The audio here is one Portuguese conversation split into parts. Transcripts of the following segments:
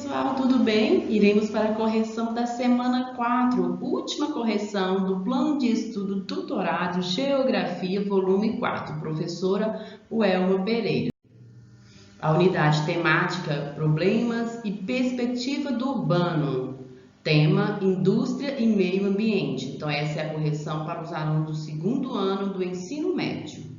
pessoal, tudo bem? Iremos para a correção da semana 4, última correção do Plano de Estudo Tutorado Geografia, volume 4, professora Welma Pereira. A unidade temática Problemas e Perspectiva do Urbano, tema Indústria e Meio Ambiente. Então essa é a correção para os alunos do segundo ano do ensino médio.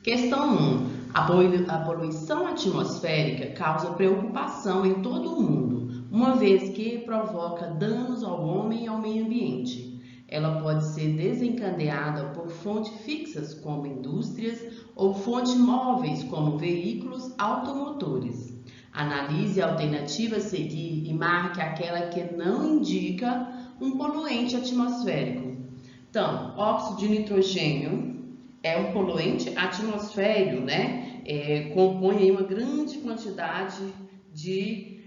Questão 1. A poluição atmosférica causa preocupação em todo o mundo, uma vez que provoca danos ao homem e ao meio ambiente. Ela pode ser desencadeada por fontes fixas, como indústrias, ou fontes móveis, como veículos automotores. Analise a alternativa a seguir e marque aquela que não indica um poluente atmosférico. Então, óxido de nitrogênio é um poluente atmosférico, né? Compõe aí uma grande quantidade de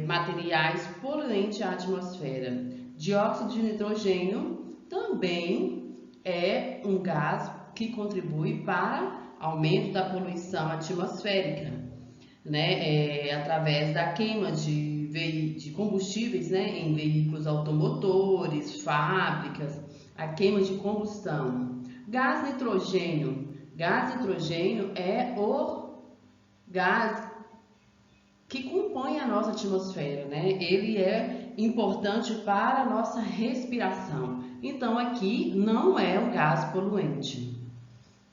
materiais poluentes à atmosfera. Dióxido de nitrogênio também é um gás que contribui para aumento da poluição atmosférica, né? Através da queima de combustíveis, né? Em veículos automotores, fábricas, a queima de combustão. Gás nitrogênio. Gás nitrogênio é o gás que compõe a nossa atmosfera, né? Ele é importante para a nossa respiração. Então, aqui não é um gás poluente.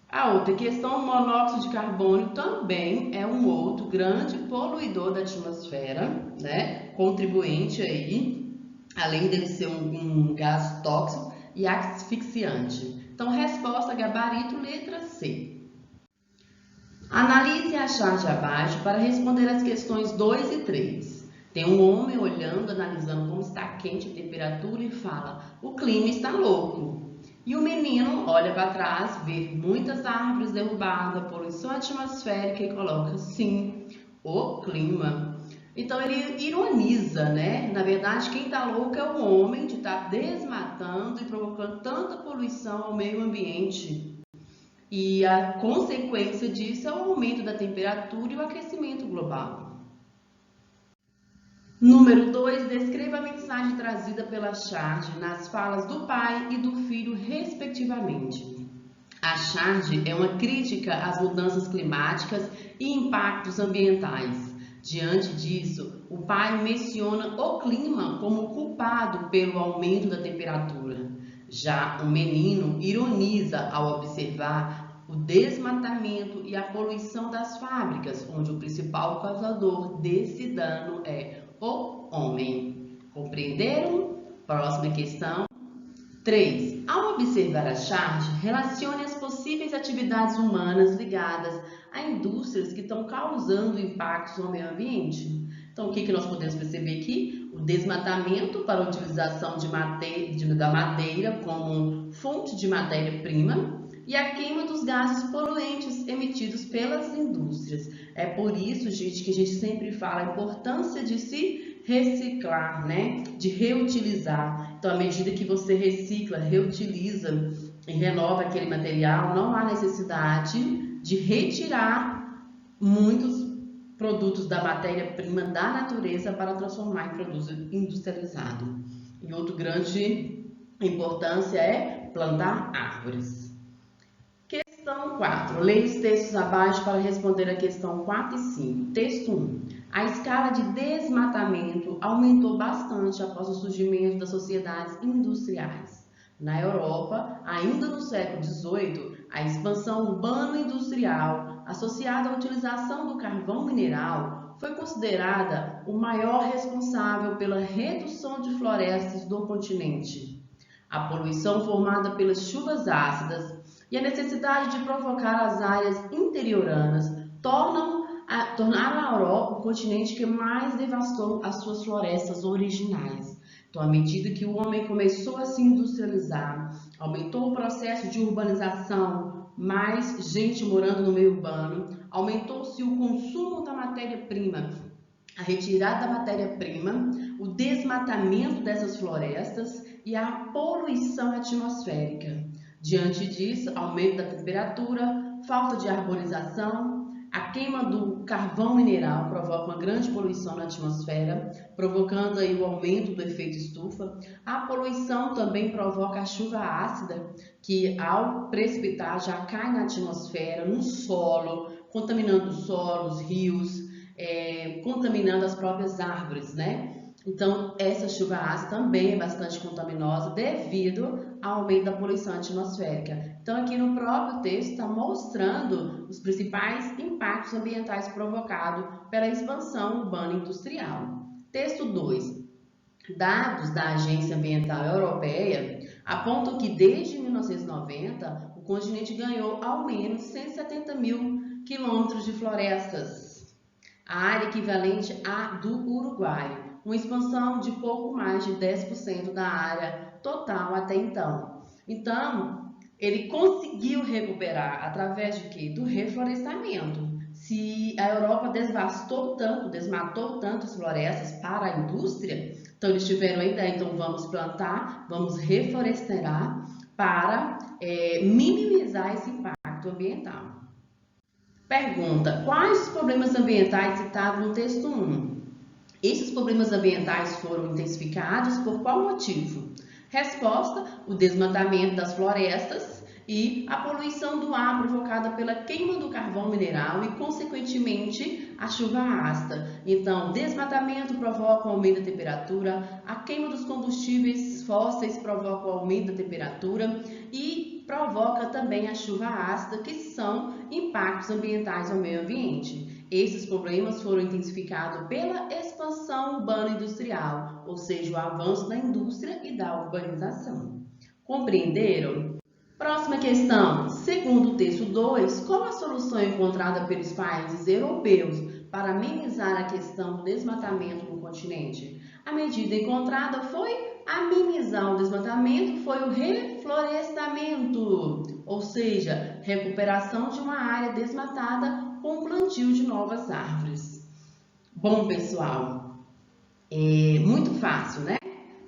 A outra questão, monóxido de carbono também é um outro grande poluidor da atmosfera, né? Contribuinte aí, além de ser um gás tóxico e asfixiante. Então, resposta gabarito, letra C. Analise a charge abaixo para responder as questões 2 e 3. Tem um homem olhando, analisando como está quente a temperatura e fala: o clima está louco. E o menino olha para trás, vê muitas árvores derrubadas, poluição atmosférica e coloca: sim, o clima. Então ele ironiza, né? Na verdade, quem está louco é o homem de estar desmatando e provocando tanta poluição ao meio ambiente. E a consequência disso é o aumento da temperatura e o aquecimento global. Número 2. Descreva a mensagem trazida pela charge nas falas do pai e do filho, respectivamente. A charge é uma crítica às mudanças climáticas e impactos ambientais. Diante disso, o pai menciona o clima como culpado pelo aumento da temperatura. Já o menino ironiza ao observar o desmatamento e a poluição das fábricas, onde o principal causador desse dano é o homem. Compreenderam? Próxima questão. 3. Ao observar a charge, relacione as possíveis atividades humanas ligadas a indústrias que estão causando impactos no meio ambiente. Então, o que nós podemos perceber aqui? O desmatamento para a utilização da madeira como fonte de matéria-prima e a queima dos gases poluentes emitidos pelas indústrias. É por isso, gente, que a gente sempre fala a importância de se reciclar, né? De reutilizar. Então, à medida que você recicla, reutiliza e renova aquele material, não há necessidade de retirar muitos produtos da matéria-prima da natureza para transformar em produto industrializado. E outra grande importância é plantar árvores. Questão 4. Leia os textos abaixo para responder a questão 4 e 5. Texto 1. A escala de desmatamento aumentou bastante após o surgimento das sociedades industriais. Na Europa, ainda no século XVIII, a expansão urbano-industrial, associada à utilização do carvão mineral, foi considerada o maior responsável pela redução de florestas do continente. A poluição formada pelas chuvas ácidas e a necessidade de provocar as áreas interioranas tornaram a Europa o continente que mais devastou as suas florestas originais. Então, à medida que o homem começou a se industrializar, aumentou o processo de urbanização, mais gente morando no meio urbano, aumentou-se o consumo da matéria-prima, a retirada da matéria-prima, o desmatamento dessas florestas e a poluição atmosférica. Diante disso, aumento da temperatura, falta de arborização, A queima do carvão mineral provoca uma grande poluição na atmosfera, provocando aí o aumento do efeito estufa. A poluição também provoca a chuva ácida, que ao precipitar já cai na atmosfera, no solo, contaminando os solos, rios, contaminando as próprias árvores, né? Então, essa chuva ácida também é bastante contaminosa devido ao aumento da poluição atmosférica. Então, aqui no próprio texto está mostrando os principais impactos ambientais provocados pela expansão urbana industrial. Texto 2. Dados da Agência Ambiental Europeia apontam que desde 1990 o continente ganhou ao menos 170 mil quilômetros de florestas, a área equivalente à do Uruguai, uma expansão de pouco mais de 10% da área total até então. Então, ele conseguiu recuperar através de quê? Do reflorestamento. Se a Europa desmatou tanto as florestas para a indústria, então eles tiveram a ideia, então vamos plantar, vamos reflorestar para minimizar esse impacto ambiental. Pergunta: quais os problemas ambientais citados no texto 1? Esses problemas ambientais foram intensificados por qual motivo? Resposta: o desmatamento das florestas e a poluição do ar provocada pela queima do carvão mineral e, consequentemente, a chuva ácida. Então, desmatamento provoca o aumento da temperatura, a queima dos combustíveis fósseis provoca o aumento da temperatura e provoca também a chuva ácida, que são impactos ambientais ao meio ambiente. Esses problemas foram intensificados pela expansão urbana industrial, ou seja, o avanço da indústria e da urbanização. Compreenderam? Próxima questão. Segundo o texto 2, qual a solução encontrada pelos países europeus para amenizar a questão do desmatamento no continente? A medida encontrada foi amenizar o desmatamento, foi o reflorestamento, ou seja, recuperação de uma área desmatada com o plantio de novas árvores. Bom, pessoal, é muito fácil, né?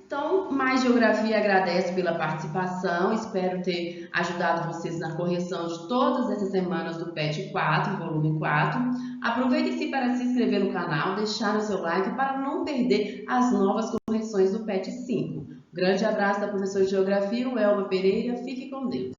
Então, Mais Geografia agradece pela participação, espero ter ajudado vocês na correção de todas essas semanas do PET 4, volume 4. Aproveite-se para se inscrever no canal, deixar o seu like para não perder as novas correções do PET 5. Grande abraço da professora de Geografia, Elma Pereira, fique com Deus.